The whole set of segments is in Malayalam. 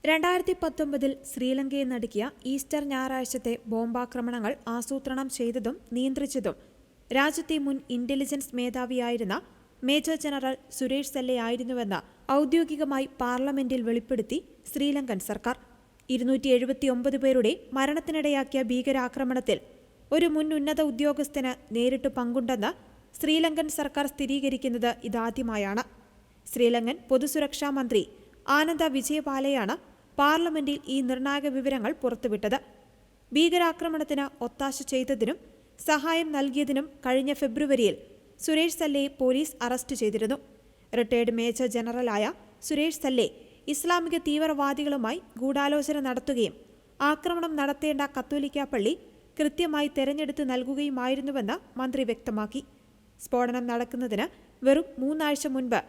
2019 ശ്രീലങ്കയെ നടുക്കിയ ഈസ്റ്റർ ഞായറാഴ്ചത്തെ ബോംബാക്രമണങ്ങൾ ആസൂത്രണം ചെയ്തതും നിയന്ത്രിച്ചതും രാജ്യത്തെ മുൻ ഇന്റലിജൻസ് മേധാവിയായിരുന്ന മേജർ ജനറൽ സുരേഷ് സെല്ലയായിരുന്നുവെന്ന് ഔദ്യോഗികമായി പാർലമെന്റിൽ വെളിപ്പെടുത്തി ശ്രീലങ്കൻ സർക്കാർ. 279 പേരുടെ മരണത്തിനിടയാക്കിയ ഭീകരാക്രമണത്തിൽ ഒരു മുൻ ഉന്നത ഉദ്യോഗസ്ഥന് നേരിട്ട് പങ്കുണ്ടെന്ന് ശ്രീലങ്കൻ സർക്കാർ സ്ഥിരീകരിക്കുന്നത് ഇതാദ്യമായാണ്. ശ്രീലങ്കൻ പൊതുസുരക്ഷാ മന്ത്രി ആനന്ദ വിജയപാലയാണ് പാർലമെന്റിൽ ഈ നിർണായക വിവരങ്ങൾ പുറത്തുവിട്ടത്. ഭീകരാക്രമണത്തിന് ഒത്താശ ചെയ്തതിനും സഹായം നൽകിയതിനും കഴിഞ്ഞ ഫെബ്രുവരിയിൽ സുരേഷ് സെല്ലയെ പോലീസ് അറസ്റ്റ് ചെയ്തിരുന്നു. റിട്ടയർഡ് മേജർ ജനറലായ സുരേഷ് സെല്ലെ ഇസ്ലാമിക തീവ്രവാദികളുമായി ഗൂഢാലോചന നടത്തുകയും ആക്രമണം നടത്തേണ്ട കത്തോലിക്ക പള്ളി കൃത്യമായി തെരഞ്ഞെടുത്ത് നൽകുകയുമായിരുന്നുവെന്ന് മന്ത്രി വ്യക്തമാക്കി. സ്ഫോടനം നടക്കുന്നതിന് വെറും 3 ആഴ്ച മുൻപ്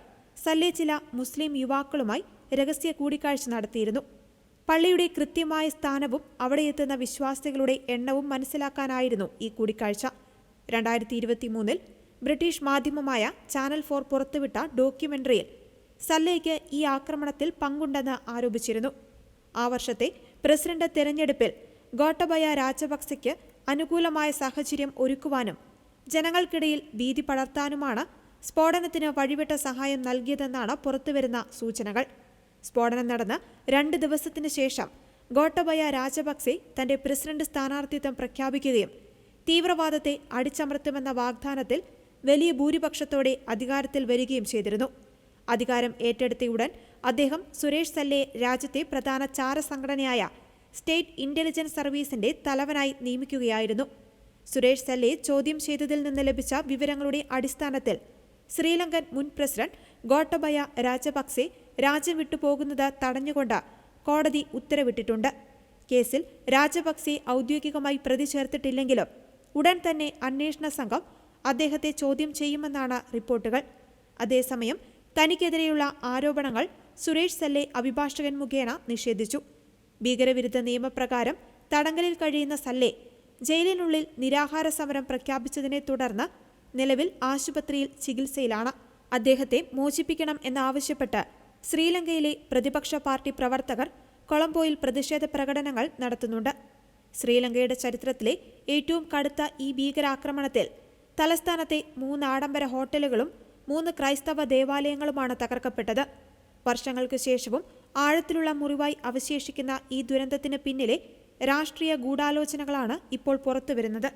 സല്ലെ ചില മുസ്ലിം യുവാക്കളുമായി രഹസ്യ കൂടിക്കാഴ്ച നടത്തിയിരുന്നു. പള്ളിയുടെ കൃത്യമായ സ്ഥാനവും അവിടെ എത്തുന്ന വിശ്വാസികളുടെ എണ്ണവും മനസ്സിലാക്കാനായിരുന്നു ഈ കൂടിക്കാഴ്ച. 2023 ബ്രിട്ടീഷ് മാധ്യമമായ ചാനൽ 4 പുറത്തുവിട്ട ഡോക്യുമെന്ററിയിൽ സല്ലേക്ക് ഈ ആക്രമണത്തിൽ പങ്കുണ്ടെന്ന് ആരോപിച്ചിരുന്നു. ആ വർഷത്തെ പ്രസിഡന്റ് തെരഞ്ഞെടുപ്പിൽ ഗോട്ടബയ രാജപക്സെയ്ക്ക് അനുകൂലമായ സാഹചര്യം ഒരുക്കുവാനും ജനങ്ങൾക്കിടയിൽ ഭീതി പടർത്താനുമാണ് സ്ഫോടനത്തിന് വഴിവിട്ട സഹായം നൽകിയതെന്നാണ് പുറത്തുവരുന്ന സൂചനകൾ. സ്ഫോടനം നടന്ന് 2 ദിവസത്തിന് ശേഷം ഗോട്ടബയ രാജപക്സെ തന്റെ പ്രസിഡന്റ് സ്ഥാനാർത്ഥിത്വം പ്രഖ്യാപിക്കുകയും തീവ്രവാദത്തെ അടിച്ചമർത്തുമെന്ന വാഗ്ദാനത്തിൽ വലിയ ഭൂരിപക്ഷത്തോടെ അധികാരത്തിൽ വരികയും ചെയ്തിരുന്നു. അധികാരം ഏറ്റെടുത്തയുടൻ അദ്ദേഹം സുരേഷ് സെല്ലയെ രാജ്യത്തെ പ്രധാന ചാരസംഘടനയായ സ്റ്റേറ്റ് ഇന്റലിജൻസ് സർവീസിന്റെ തലവനായി നിയമിക്കുകയായിരുന്നു. സുരേഷ് സെല്ലയെ ചോദ്യം ചെയ്തതിൽ നിന്ന് ലഭിച്ച വിവരങ്ങളുടെ അടിസ്ഥാനത്തിൽ ശ്രീലങ്കൻ മുൻ പ്രസിഡന്റ് ഗോട്ടബയ രാജപക്സെ രാജ്യം വിട്ടുപോകുന്നത് തടഞ്ഞുകൊണ്ട് കോടതി ഉത്തരവിട്ടിട്ടുണ്ട്. കേസിൽ രാജപക്സെ ഔദ്യോഗികമായി പ്രതി ചേർത്തിട്ടില്ലെങ്കിലും ഉടൻ തന്നെ അന്വേഷണ സംഘം അദ്ദേഹത്തെ ചോദ്യം ചെയ്യുമെന്നാണ് റിപ്പോർട്ടുകൾ. അതേസമയം തനിക്കെതിരെയുള്ള ആരോപണങ്ങൾ സുരേഷ് സെല്ലെ അഭിഭാഷകൻ മുഖേന നിഷേധിച്ചു. ഭീകരവിരുദ്ധ നിയമപ്രകാരം തടങ്കലിൽ കഴിയുന്ന സല്ലെ ജയിലിനുള്ളിൽ നിരാഹാര സമരം പ്രഖ്യാപിച്ചതിനെ തുടർന്ന് നിലവിൽ ആശുപത്രിയിൽ ചികിത്സയിലാണ്. അദ്ദേഹത്തെ മോചിപ്പിക്കണം എന്നാവശ്യപ്പെട്ട് ശ്രീലങ്കയിലെ പ്രതിപക്ഷ പാർട്ടി പ്രവർത്തകർ കൊളംബോയിൽ പ്രതിഷേധ പ്രകടനങ്ങൾ നടത്തുന്നുണ്ട്. ശ്രീലങ്കയുടെ ചരിത്രത്തിലെ ഏറ്റവും കടുത്ത ഈ ഭീകരാക്രമണത്തിൽ തലസ്ഥാനത്തെ 3 ആഡംബര ഹോട്ടലുകളും 3 ക്രൈസ്തവ ദേവാലയങ്ങളുമാണ് തകർക്കപ്പെട്ടത്. വർഷങ്ങൾക്ക് ശേഷവും ആഴത്തിലുള്ള മുറിവായി അവശേഷിക്കുന്ന ഈ ദുരന്തത്തിന് പിന്നിലെ രാഷ്ട്രീയ ഗൂഢാലോചനകളാണ് ഇപ്പോൾ പുറത്തുവരുന്നത്.